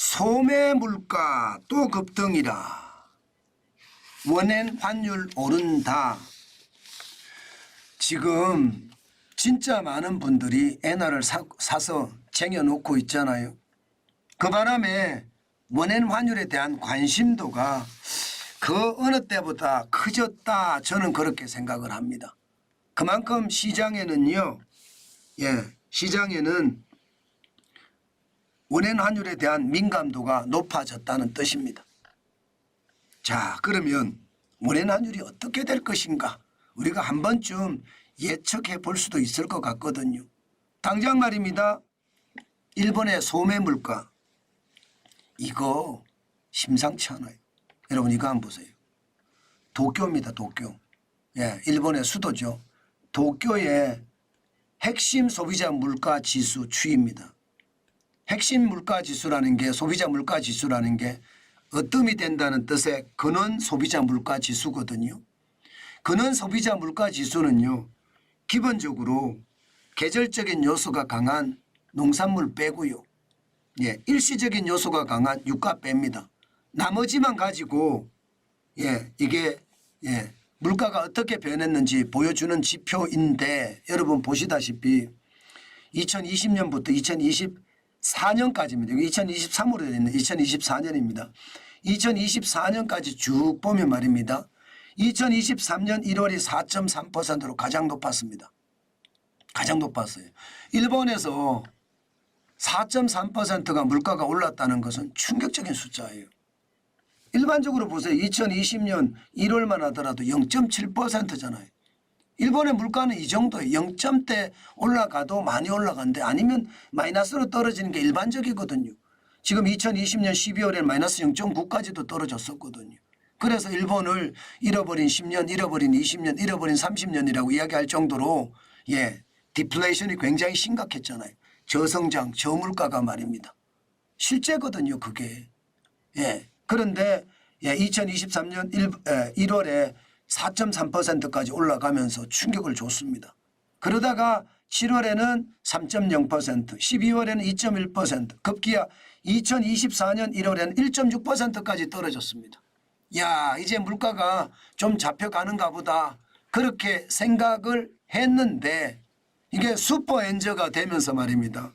소매 물가 또 급등이라. 원엔 환율 오른다. 지금 진짜 많은 분들이 엔화를 사서 쟁여놓고 있잖아요. 그 바람에 원엔 환율에 대한 관심도가 그 어느 때보다 커졌다. 저는 그렇게 생각을 합니다. 그만큼 시장에는요. 시장에는 원엔 환율에 대한 민감도가 높아졌다는 뜻입니다. 자, 그러면 원엔 환율이 어떻게 될 것인가 우리가 한 번쯤 예측해 볼 수도 있을 것 같거든요. 당장 말입니다. 일본의 소매 물가 이거 심상치 않아요. 여러분 이거 한번 보세요. 도쿄입니다. 도쿄. 일본의 수도죠. 도쿄의 핵심 소비자 물가 지수 추이입니다. 핵심 물가 지수라는 게 소비자 물가 지수라는 게 으뜸이 된다는 뜻의 근원 소비자 물가 지수거든요. 근원 소비자 물가 지수는요. 기본적으로 계절적인 요소가 강한 농산물 빼고요. 일시적인 요소가 강한 유가 뺍니다. 나머지만 가지고 이게 물가가 어떻게 변했는지 보여주는 지표인데 여러분 보시다시피 2020년부터 2024년까지입니다. 2023으로 되어 있는 2024년입니다. 2024년까지 쭉 보면 말입니다. 2023년 1월이 4.3%로 가장 높았습니다. 가장 높았어요. 일본에서 4.3%가 물가가 올랐다는 것은 충격적인 숫자예요. 일반적으로 보세요. 2020년 1월만 하더라도 0.7%잖아요. 일본의 물가는 이 정도예요. 0점대 올라가도 많이 올라간데 아니면 마이너스로 떨어지는 게 일반적이거든요. 지금 2020년 12월에 마이너스 0.9까지도 떨어졌었거든요. 그래서 일본을 잃어버린 10년, 잃어버린 20년, 잃어버린 30년이라고 이야기할 정도로 디플레이션이 굉장히 심각했잖아요. 저성장, 저물가가 말입니다. 실제거든요. 그게. 그런데 2023년 1월에 4.3%까지 올라가면서 충격을 줬습니다. 그러다가 7월에는 3.0%, 12월에는 2.1%, 급기야 2024년 1월에는 1.6%까지 떨어졌습니다. 야, 이제 물가가 좀 잡혀가는가 보다 그렇게 생각을 했는데 이게 슈퍼 엔저가 되면서 말입니다.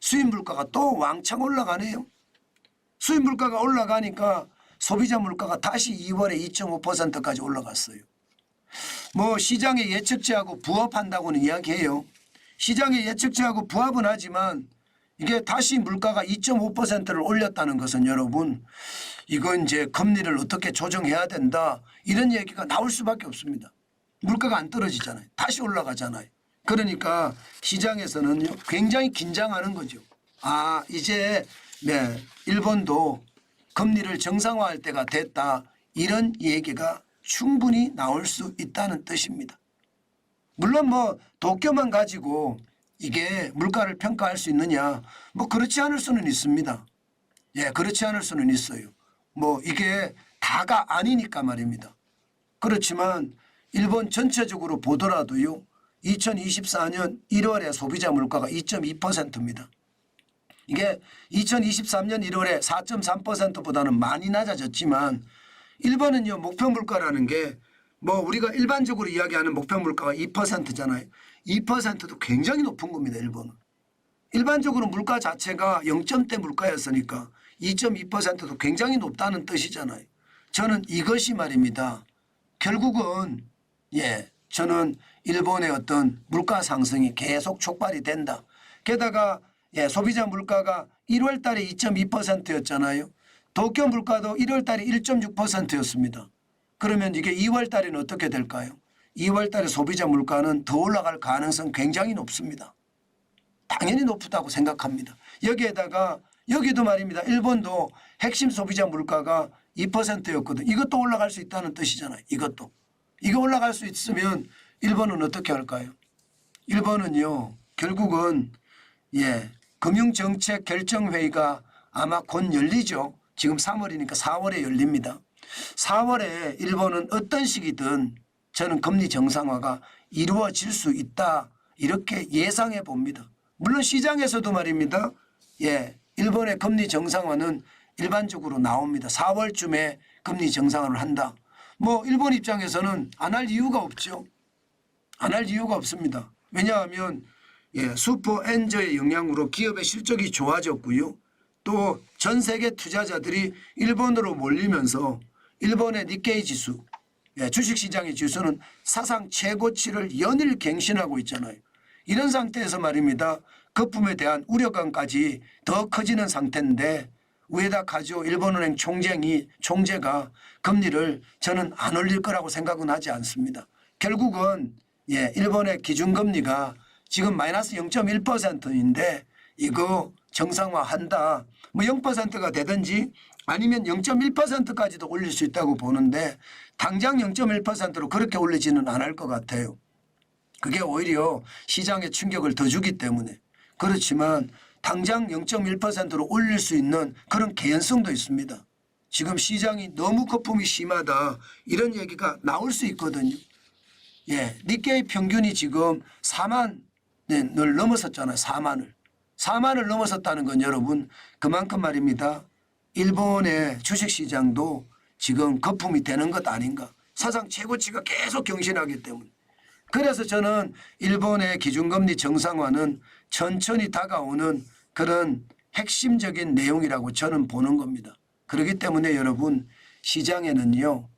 수입 물가가 또 왕창 올라가네요. 수입 물가가 올라가니까 소비자 물가가 다시 2월에 2.5%까지 올라갔어요. 뭐 시장의 예측치하고 부합한다고는 이야기해요. 시장의 예측치하고 부합은 하지만 이게 다시 물가가 2.5%를 올렸다는 것은 여러분 이건 이제 금리를 어떻게 조정해야 된다 이런 얘기가 나올 수밖에 없습니다. 물가가 안 떨어지잖아요. 다시 올라가잖아요. 그러니까 시장에서는 굉장히 긴장하는 거죠. 아, 이제 일본도 금리를 정상화할 때가 됐다 이런 얘기가 충분히 나올 수 있다는 뜻입니다. 물론 뭐 도쿄만 가지고 이게 물가를 평가할 수 있느냐 뭐 그렇지 않을 수는 있습니다. 그렇지 않을 수는 있어요. 뭐 이게 다가 아니니까 말입니다. 그렇지만 일본 전체적으로 보더라도요. 2024년 1월에 소비자 물가가 2.2%입니다. 이게 2023년 1월에 4.3%보다는 많이 낮아졌지만 일본은요 목표 물가라는 게 뭐 우리가 일반적으로 이야기하는 목표 물가가 2%잖아요. 2%도 굉장히 높은 겁니다. 일본은. 일반적으로 물가 자체가 0점대 물가였으니까 2.2%도 굉장히 높다는 뜻이잖아요. 저는 이것이 말입니다. 결국은 저는 일본의 어떤 물가 상승이 계속 촉발이 된다. 게다가 소비자 물가가 1월 달에 2.2%였잖아요. 도쿄 물가도 1월 달에 1.6%였습니다. 그러면 이게 2월 달에는 어떻게 될까요? 2월 달에 소비자 물가는 더 올라갈 가능성 굉장히 높습니다. 당연히 높다고 생각합니다. 여기에다가 여기도 말입니다. 일본도 핵심 소비자 물가가 2%였거든. 이것도 올라갈 수 있다는 뜻이잖아요. 이것도. 이거 올라갈 수 있으면 일본은 어떻게 할까요? 일본은요. 결국은 금융정책 결정회의가 아마 곧 열리죠. 지금 3월이니까 4월에 열립니다. 4월에 일본은 어떤 식이든 저는 금리 정상화가 이루어질 수 있다. 이렇게 예상해 봅니다. 물론 시장에서도 말입니다. 일본의 금리 정상화는 일반적으로 나옵니다. 4월쯤에 금리 정상화를 한다. 뭐 일본 입장에서는 안 할 이유가 없죠. 안 할 이유가 없습니다. 왜냐하면 슈퍼 엔저의 영향으로 기업의 실적이 좋아졌고요. 또 전 세계 투자자들이 일본으로 몰리면서 일본의 니케이 지수, 주식시장의 지수는 사상 최고치를 연일 갱신하고 있잖아요. 이런 상태에서 말입니다. 거품에 대한 우려감까지 더 커지는 상태인데 우에다 카즈오 일본은행 총재가 금리를 저는 안 올릴 거라고 생각은 하지 않습니다. 결국은 일본의 기준금리가 지금 마이너스 0.1%인데 이거 정상화한다. 뭐 0%가 되든지 아니면 0.1%까지도 올릴 수 있다고 보는데 당장 0.1%로 그렇게 올리지는 않을 것 같아요. 그게 오히려 시장에 충격을 더 주기 때문에. 그렇지만 당장 0.1%로 올릴 수 있는 그런 개연성도 있습니다. 지금 시장이 너무 거품이 심하다 이런 얘기가 나올 수 있거든요. 니케이 평균이 지금 4만을 넘어섰잖아요. 4만을 넘어섰다는 건 여러분 그만큼 말입니다. 일본의 주식시장도 지금 거품이 되는 것 아닌가. 사상 최고치가 계속 경신하기 때문에. 그래서 저는 일본의 기준금리 정상화는 천천히 다가오는 그런 핵심적인 내용이라고 저는 보는 겁니다. 그렇기 때문에 여러분 시장에는요.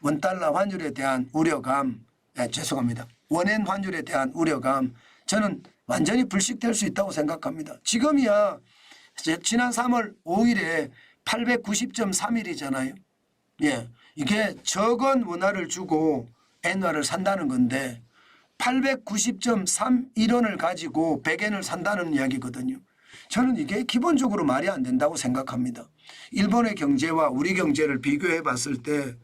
원달러 환율에 대한 우려감, 죄송합니다. 원엔 환율에 대한 우려감 저는 완전히 불식될 수 있다고 생각합니다. 지금이야 지난 3월 5일에 890.31이잖아요. 이게 적은 원화를 주고 엔화를 산다는 건데 890.31원을 가지고 100엔을 산다는 이야기거든요. 저는 이게 기본적으로 말이 안 된다고 생각합니다. 일본의 경제와 우리 경제를 비교해 봤을 때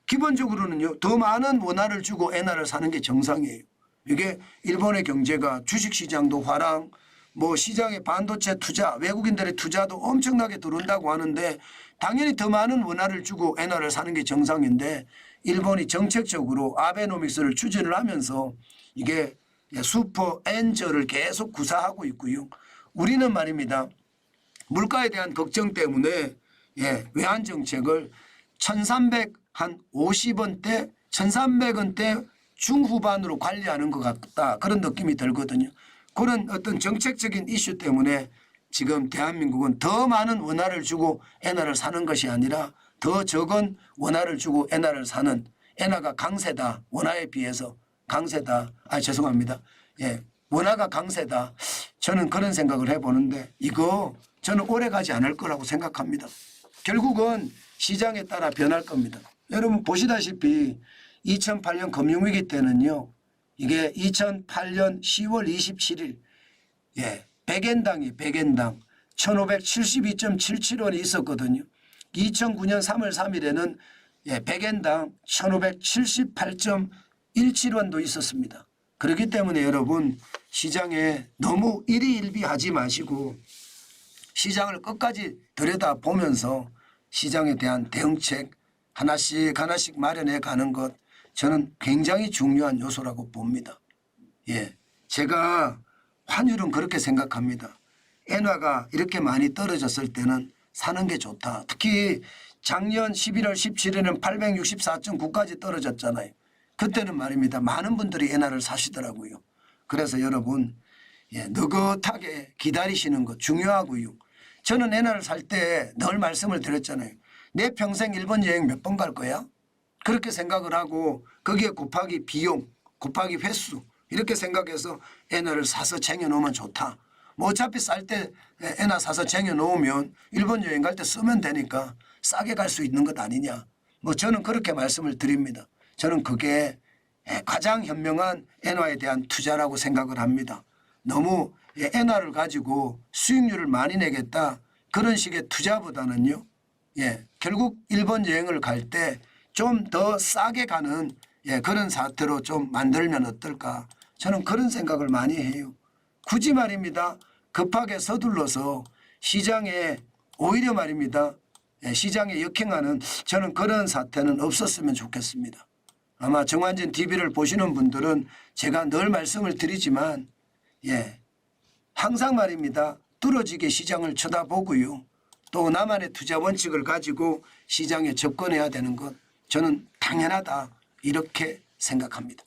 기본적으로는요. 더 많은 원화를 주고 엔화를 사는 게 정상이에요. 이게 일본의 경제가 주식시장도 화랑 뭐 시장에 반도체 투자 외국인들의 투자도 엄청나게 들어온다고 하는데 당연히 더 많은 원화를 주고 엔화를 사는 게 정상인데 일본이 정책적으로 아베노믹스를 추진을 하면서 이게 슈퍼 엔저를 계속 구사하고 있고요. 우리는 말입니다. 물가에 대한 걱정 때문에 외환 정책을 1350원대 1300원대 중후반으로 관리하는 것 같다. 그런 느낌이 들거든요. 그런 어떤 정책적인 이슈 때문에 지금 대한민국은 더 많은 원화를 주고 엔화를 사는 것이 아니라 더 적은 원화를 주고 엔화를 사는 엔화가 강세다. 원화에 비해서 강세다. 죄송합니다. 원화가 강세다. 저는 그런 생각을 해보는데 이거 저는 오래 가지 않을 거라고 생각합니다. 결국은 시장에 따라 변할 겁니다. 여러분 보시다시피 2008년 금융위기 때는요. 이게 2008년 10월 27일 100엔당이 100엔당 1572.77원이 있었거든요. 2009년 3월 3일에는 100엔당 1578.17원도 있었습니다. 그렇기 때문에 여러분 시장에 너무 일희일비하지 마시고 시장을 끝까지 들여다보면서 시장에 대한 대응책 하나씩 마련해 가는 것 저는 굉장히 중요한 요소라고 봅니다. 제가 환율은 그렇게 생각합니다. 엔화가 이렇게 많이 떨어졌을 때는 사는 게 좋다. 특히 작년 11월 17일에는 864.9까지 떨어졌잖아요. 그때는 말입니다. 많은 분들이 엔화를 사시더라고요. 그래서 여러분 느긋하게 기다리시는 것 중요하고요. 저는 엔화를 살 때 늘 말씀을 드렸잖아요. 내 평생 일본 여행 몇 번 갈 거야? 그렇게 생각을 하고 거기에 곱하기 비용, 곱하기 횟수 이렇게 생각해서 엔화를 사서 쟁여놓으면 좋다. 뭐 어차피 쌀 때 엔화 사서 쟁여놓으면 일본 여행 갈 때 쓰면 되니까 싸게 갈 수 있는 것 아니냐. 뭐 저는 그렇게 말씀을 드립니다. 저는 그게 가장 현명한 엔화에 대한 투자라고 생각을 합니다. 너무 엔화를 가지고 수익률을 많이 내겠다 그런 식의 투자보다는요. 결국 일본 여행을 갈 때 좀 더 싸게 가는 그런 사태로 좀 만들면 어떨까. 저는 그런 생각을 많이 해요. 굳이 말입니다. 급하게 서둘러서 시장에 오히려 말입니다. 시장에 역행하는 저는 그런 사태는 없었으면 좋겠습니다. 아마 정환진 TV를 보시는 분들은 제가 늘 말씀을 드리지만 항상 말입니다. 뚫어지게 시장을 쳐다보고요. 또 나만의 투자 원칙을 가지고 시장에 접근해야 되는 것 저는 당연하다 이렇게 생각합니다.